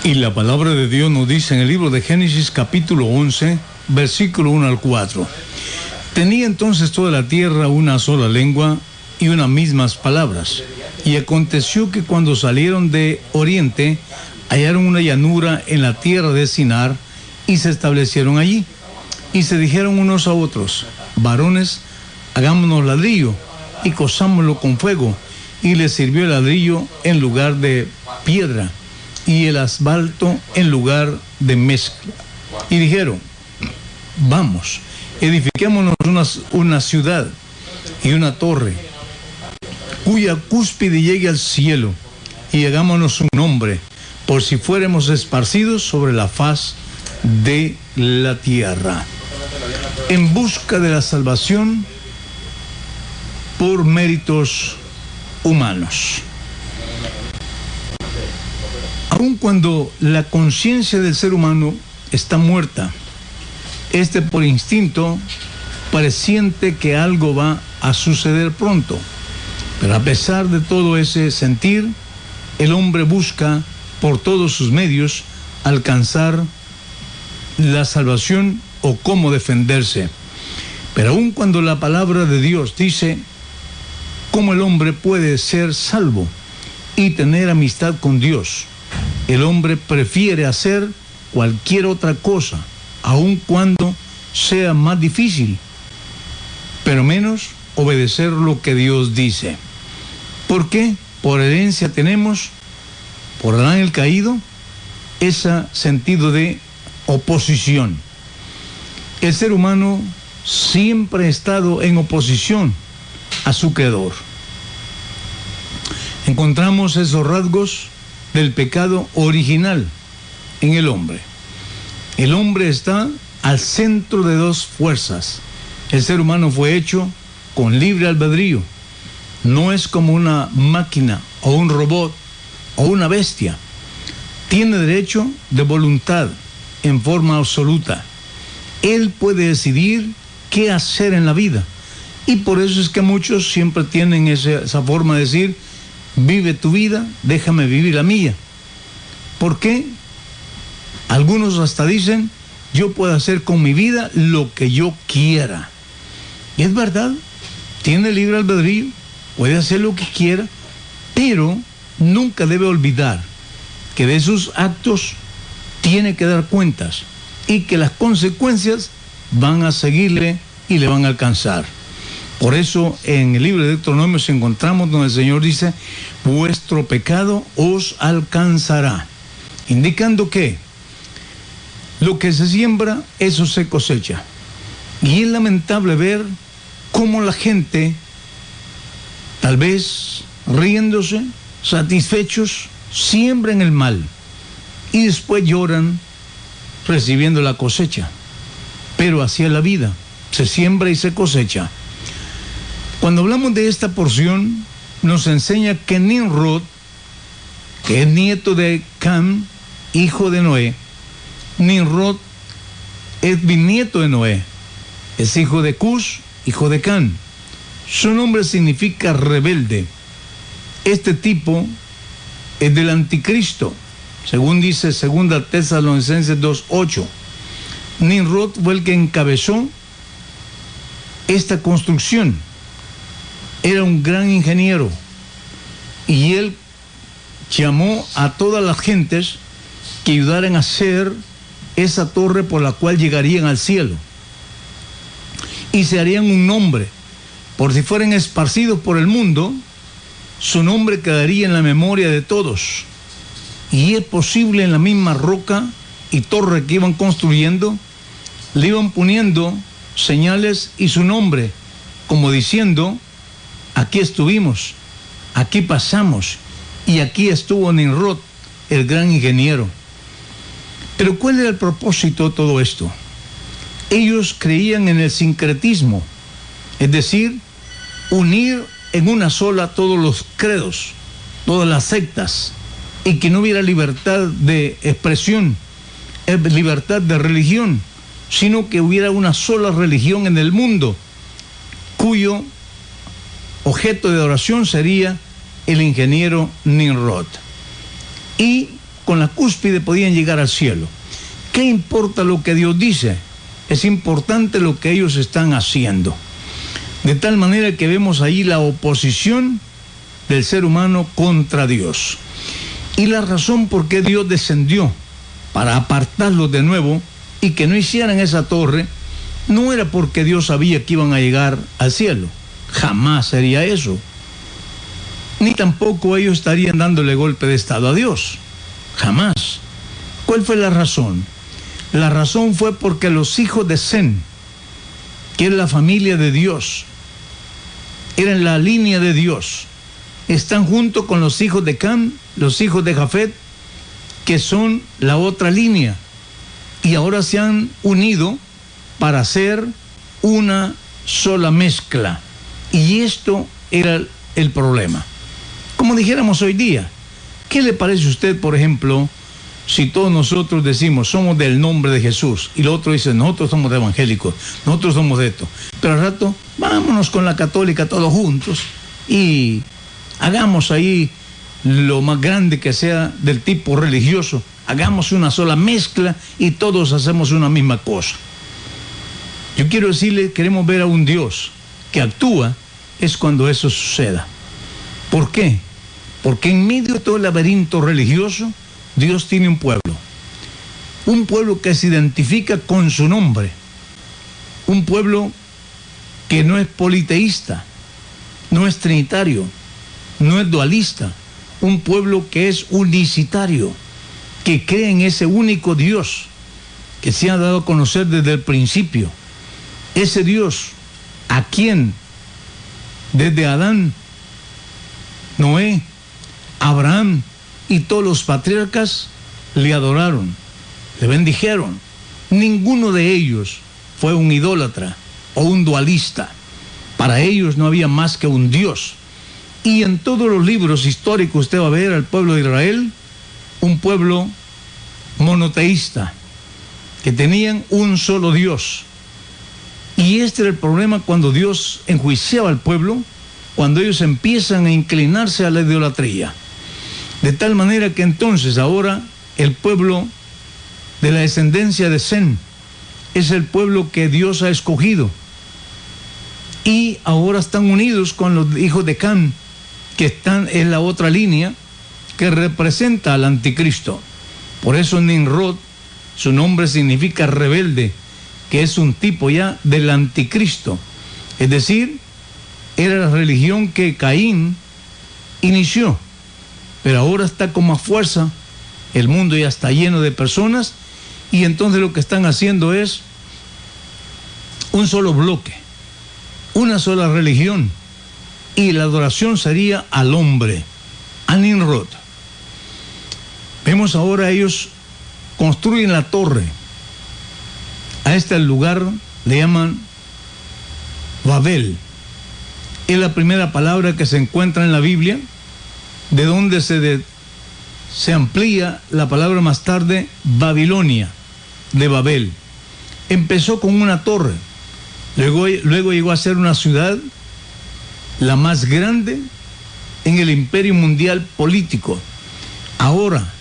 Y la palabra de Dios nos dice en el libro de Génesis capítulo 11, versículo 1 al 4. Tenía entonces toda la tierra una sola lengua y unas mismas palabras. Y aconteció que cuando salieron de oriente, hallaron una llanura en la tierra de Sinar y se establecieron allí. Y se dijeron unos a otros: varones, hagámonos ladrillo y cozámoslo con fuego. Y les sirvió el ladrillo en lugar de piedra y el asfalto en lugar de mezcla. Y dijeron: vamos, edifiquémonos una ciudad y una torre, cuya cúspide llegue al cielo, y hagámonos un nombre, por si fuéramos esparcidos sobre la faz de la tierra. En busca de la salvación por méritos humanos. Aun cuando la conciencia del ser humano está muerta, por instinto presiente que algo va a suceder pronto. Pero a pesar de todo ese sentir, el hombre busca por todos sus medios alcanzar la salvación o cómo defenderse. Pero aun cuando la palabra de Dios dice cómo el hombre puede ser salvo y tener amistad con Dios, el hombre prefiere hacer cualquier otra cosa, aun cuando sea más difícil, pero menos obedecer lo que Dios dice. ¿Por qué? Por herencia tenemos, por Adán el caído, ese sentido de oposición. El ser humano siempre ha estado en oposición a su creador. Encontramos esos rasgos del pecado original en el hombre. El hombre está al centro de dos fuerzas. El ser humano fue hecho con libre albedrío. No es como una máquina o un robot o una bestia. Tiene derecho de voluntad en forma absoluta. Él puede decidir qué hacer en la vida. Y por eso es que muchos siempre tienen esa forma de decir: vive tu vida, déjame vivir la mía. ¿Por qué? Algunos hasta dicen: yo puedo hacer con mi vida lo que yo quiera. Y es verdad, tiene libre albedrío, puede hacer lo que quiera, pero nunca debe olvidar que de sus actos tiene que dar cuentas y que las consecuencias van a seguirle y le van a alcanzar. Por eso en el libro de Deuteronomios encontramos donde el Señor dice: vuestro pecado os alcanzará, indicando que lo que se siembra, eso se cosecha. Y es lamentable ver cómo la gente, tal vez riéndose, satisfechos, siembran el mal y después lloran recibiendo la cosecha. Pero así es la vida, se siembra y se cosecha. Cuando hablamos de esta porción, nos enseña que Nimrod, que es nieto de Cam, hijo de Noé, Nimrod es bisnieto de Noé, es hijo de Cus, hijo de Can. Su nombre significa rebelde. Este tipo es del anticristo, según dice 2 Tesalonicenses 2:8. Nimrod fue el que encabezó esta construcción. Era un gran ingeniero y él llamó a todas las gentes que ayudaran a hacer esa torre por la cual llegarían al cielo y se harían un nombre. Por si fueran esparcidos por el mundo, su nombre quedaría en la memoria de todos. Y es posible, en la misma roca y torre que iban construyendo, le iban poniendo señales y su nombre, como diciendo: aquí estuvimos, aquí pasamos, y aquí estuvo Nimrod, el gran ingeniero. Pero ¿cuál era el propósito de todo esto? Ellos creían en el sincretismo, es decir, unir en una sola todos los credos, todas las sectas, y que no hubiera libertad de expresión, libertad de religión, sino que hubiera una sola religión en el mundo, cuyo objeto de adoración sería el ingeniero Nimrod. Y con la cúspide podían llegar al cielo. ¿Qué importa lo que Dios dice? Es importante lo que ellos están haciendo. De tal manera que vemos ahí la oposición del ser humano contra Dios. Y la razón por qué Dios descendió para apartarlos de nuevo y que no hicieran esa torre, no era porque Dios sabía que iban a llegar al cielo. Jamás sería eso. Ni tampoco ellos estarían dándole golpe de estado a Dios. Jamás. ¿Cuál fue la razón? La razón fue porque los hijos de Sem, que es la familia de Dios, eran la línea de Dios, están junto con los hijos de Cam, los hijos de Jafet, que son la otra línea, y ahora se han unido para hacer una sola mezcla. Y esto era el problema. Como dijéramos hoy día, ¿qué le parece a usted, por ejemplo, si todos nosotros decimos somos del nombre de Jesús y el otro dice nosotros somos evangélicos, nosotros somos de esto, pero al rato vámonos con la católica todos juntos y hagamos ahí lo más grande que sea del tipo religioso, hagamos una sola mezcla y todos hacemos una misma cosa? Yo quiero decirle, queremos ver a un Dios que actúa es cuando eso suceda. ¿Por qué? Porque en medio de todo el laberinto religioso, Dios tiene un pueblo que se identifica con su nombre, un pueblo que no es politeísta, no es trinitario, no es dualista, un pueblo que es unicitario, que cree en ese único Dios que se ha dado a conocer desde el principio, ese Dios a quien desde Adán, Noé, Abraham y todos los patriarcas le adoraron, le bendijeron. Ninguno de ellos fue un idólatra o un dualista. Para ellos no había más que un Dios. Y en todos los libros históricos usted va a ver al pueblo de Israel, un pueblo monoteísta, que tenían un solo Dios. Y este era el problema cuando Dios enjuiciaba al pueblo, cuando ellos empiezan a inclinarse a la idolatría. De tal manera que entonces ahora el pueblo de la descendencia de Sem es el pueblo que Dios ha escogido. Y ahora están unidos con los hijos de Cam, que están en la otra línea que representa al anticristo. Por eso Nimrod, su nombre significa rebelde, que es un tipo ya del anticristo. Es decir, era la religión que Caín inició. Pero ahora está con más fuerza, el mundo ya está lleno de personas y entonces lo que están haciendo es un solo bloque, una sola religión, y la adoración sería al hombre, a Nimrod. Vemos ahora ellos construyen la torre. A este lugar le llaman Babel. Es la primera palabra que se encuentra en la Biblia, de donde se amplía la palabra más tarde Babilonia, de Babel. Empezó con una torre, luego llegó a ser una ciudad, la más grande en el imperio mundial político. Ahora,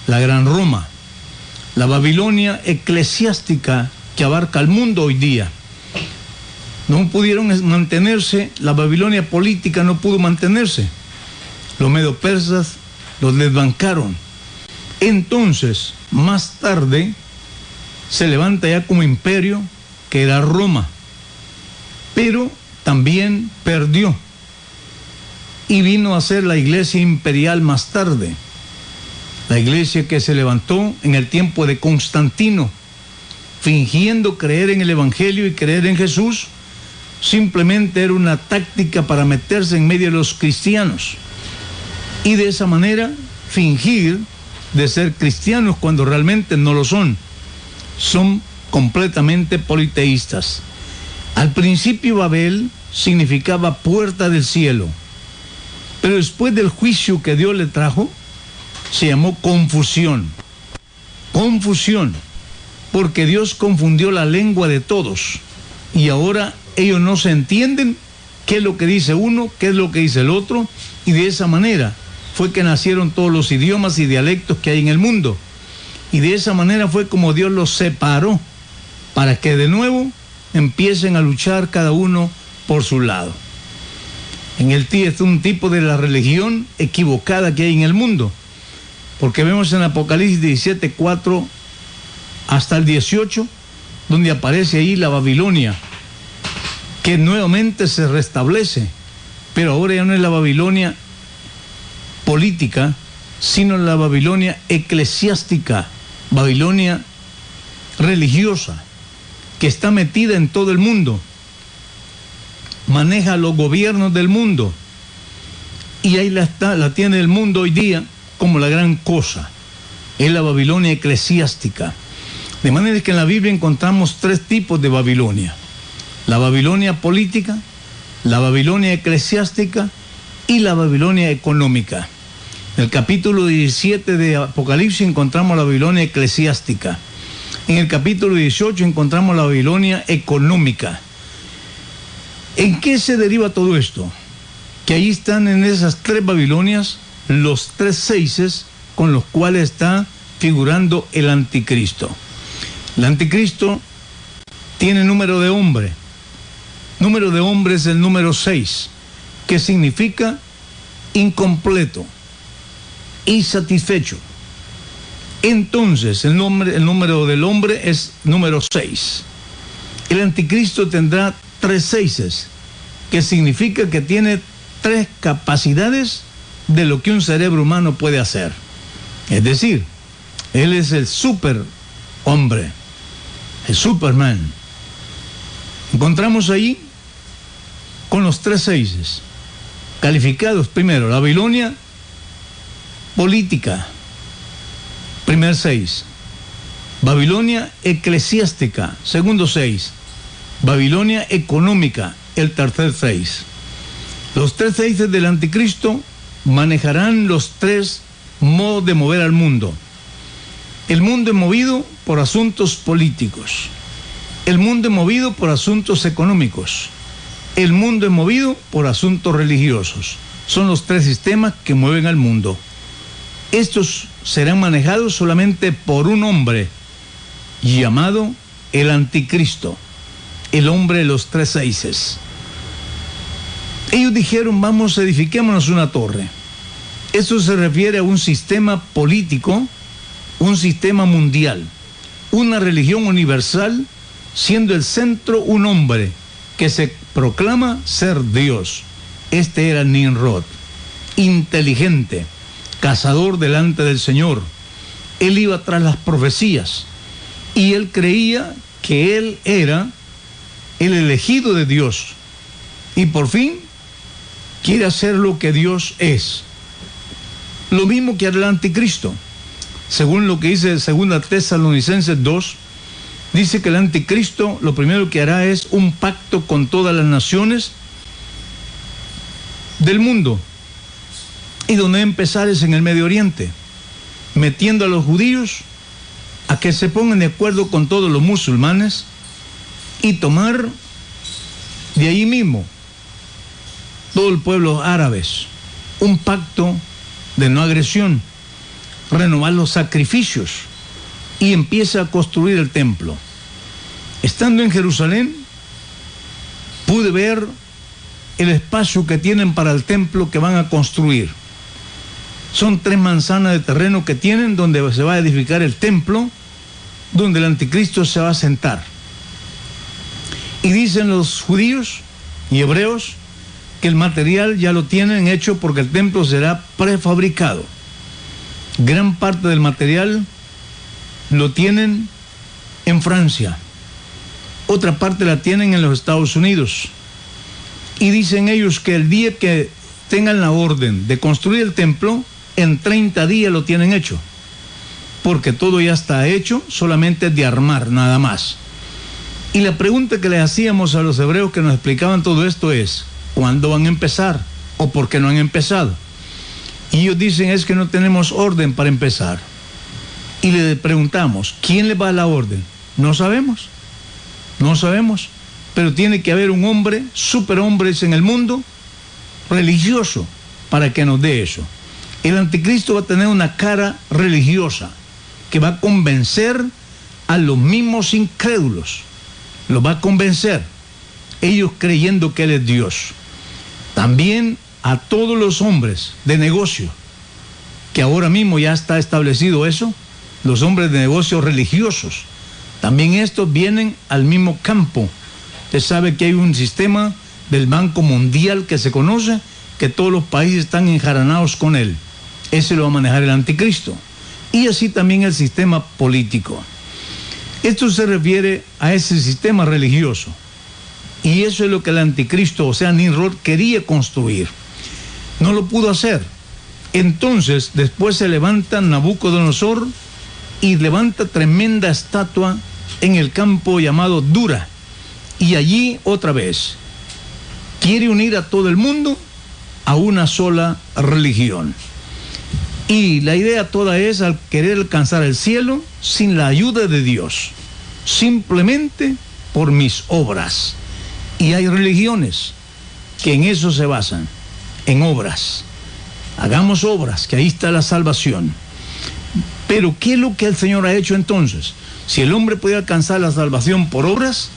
la Gran Roma, la Babilonia eclesiástica que abarca el mundo hoy día. No pudieron mantenerse, la Babilonia política no pudo mantenerse. Los medo-persas los desbancaron. Entonces, más tarde, se levanta ya como imperio, que era Roma. Pero también perdió. Y vino a ser la iglesia imperial más tarde. La iglesia que se levantó en el tiempo de Constantino, fingiendo creer en el Evangelio y creer en Jesús, simplemente era una táctica para meterse en medio de los cristianos. Y de esa manera fingir de ser cristianos cuando realmente no lo son. Son completamente politeístas. Al principio Babel significaba puerta del cielo, pero después del juicio que Dios le trajo, se llamó confusión. Confusión, porque Dios confundió la lengua de todos y ahora ellos no se entienden qué es lo que dice uno, qué es lo que dice el otro, y de esa manera fue que nacieron todos los idiomas y dialectos que hay en el mundo. Y de esa manera fue como Dios los separó para que de nuevo empiecen a luchar cada uno por su lado. En el es un tipo de la religión equivocada que hay en el mundo, porque vemos en Apocalipsis 17, 4 hasta el 18, donde aparece ahí la Babilonia, que nuevamente se restablece, pero ahora ya no es la Babilonia política, sino la Babilonia eclesiástica, Babilonia religiosa, que está metida en todo el mundo, maneja los gobiernos del mundo, y ahí la tiene el mundo hoy día como la gran cosa. Es la Babilonia eclesiástica. De manera que en la Biblia encontramos tres tipos de Babilonia: la Babilonia política, la Babilonia eclesiástica y la Babilonia económica. En el capítulo 17 de Apocalipsis encontramos la Babilonia eclesiástica. En el capítulo 18 encontramos la Babilonia económica. ¿En qué se deriva todo esto? Que ahí están en esas tres Babilonias los tres seises con los cuales está figurando el anticristo. El anticristo tiene número de hombre. Número de hombre es el número 6, que significa incompleto, insatisfecho. Entonces el número del hombre es número 6. El anticristo tendrá tres seises, que significa que tiene tres capacidades de lo que un cerebro humano puede hacer. Es decir, él es el superhombre, el Superman. Encontramos ahí con los tres seises calificados. Primero, la Babilonia política, primer 6. Babilonia eclesiástica, segundo 6. Babilonia económica, el tercer 6. Los tres seises del anticristo manejarán los tres modos de mover al mundo. El mundo es movido por asuntos políticos. El mundo es movido por asuntos económicos. El mundo es movido por asuntos religiosos. Son los tres sistemas que mueven al mundo. Estos serán manejados solamente por un hombre llamado el anticristo, el hombre de los tres seises. Ellos dijeron: vamos, edifiquémonos una torre. Eso se refiere a un sistema político, un sistema mundial, una religión universal, siendo el centro un hombre que se proclama ser Dios. Este era Nimrod, inteligente, cazador delante del Señor. Él iba tras las profecías y él creía que él era el elegido de Dios, y por fin quiere hacer lo que Dios es. Lo mismo que hará el anticristo. Según lo que dice 2 Tesalonicenses 2, dice que el anticristo lo primero que hará es un pacto con todas las naciones del mundo, y donde empezar es en el Medio Oriente, metiendo a los judíos a que se pongan de acuerdo con todos los musulmanes y tomar de ahí mismo todo el pueblo árabes, un pacto de no agresión, renovar los sacrificios, y empieza a construir el templo. Estando en Jerusalén, pude ver el espacio que tienen para el templo que van a construir. Son 3 manzanas de terreno que tienen donde se va a edificar el templo, donde el anticristo se va a sentar. Y dicen los judíos y hebreos que el material ya lo tienen hecho, porque el templo será prefabricado. Gran parte del material lo tienen en Francia, otra parte la tienen en los Estados Unidos, y dicen ellos que el día que tengan la orden de construir el templo, en 30 días lo tienen hecho, porque todo ya está hecho, solamente es de armar, nada más. Y la pregunta que les hacíamos a los hebreos que nos explicaban todo esto es: ¿cuándo van a empezar? ¿O por qué no han empezado? Y ellos dicen: es que no tenemos orden para empezar. Y le preguntamos: ¿quién les va a dar la orden? No sabemos, pero tiene que haber un hombre, superhombres en el mundo, religioso, para que nos dé eso. El anticristo va a tener una cara religiosa que va a convencer a los mismos incrédulos. Los va a convencer, ellos creyendo que Él es Dios. También a todos los hombres de negocio, que ahora mismo ya está establecido eso, los hombres de negocios religiosos, también estos vienen al mismo campo. Usted sabe que hay un sistema del Banco Mundial que se conoce, que todos los países están enjaranados con él. Ese lo va a manejar el anticristo. Y así también el sistema político. Esto se refiere a ese sistema religioso. Y eso es lo que el anticristo, o sea, Nimrod, quería construir. No lo pudo hacer. Entonces, después se levanta Nabucodonosor y levanta tremenda estatua en el campo llamado Dura. Y allí, otra vez, quiere unir a todo el mundo a una sola religión. Y la idea toda es al querer alcanzar el cielo sin la ayuda de Dios, simplemente por mis obras. Y hay religiones que en eso se basan, en obras. Hagamos obras, que ahí está la salvación. Pero ¿qué es lo que el Señor ha hecho entonces? Si el hombre puede alcanzar la salvación por obras,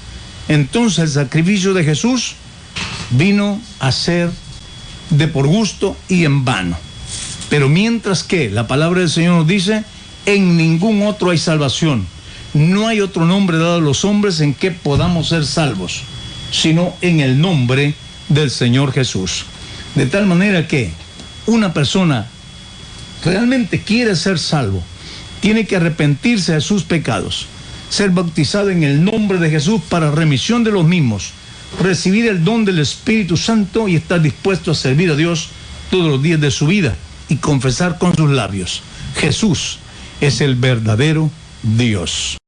entonces el sacrificio de Jesús vino a ser de por gusto y en vano. Pero mientras que la palabra del Señor nos dice, en ningún otro hay salvación. No hay otro nombre dado a los hombres en que podamos ser salvos, sino en el nombre del Señor Jesús. De tal manera que una persona realmente quiere ser salvo, tiene que arrepentirse de sus pecados, ser bautizado en el nombre de Jesús para remisión de los mismos, recibir el don del Espíritu Santo y estar dispuesto a servir a Dios todos los días de su vida y confesar con sus labios: Jesús es el verdadero Dios.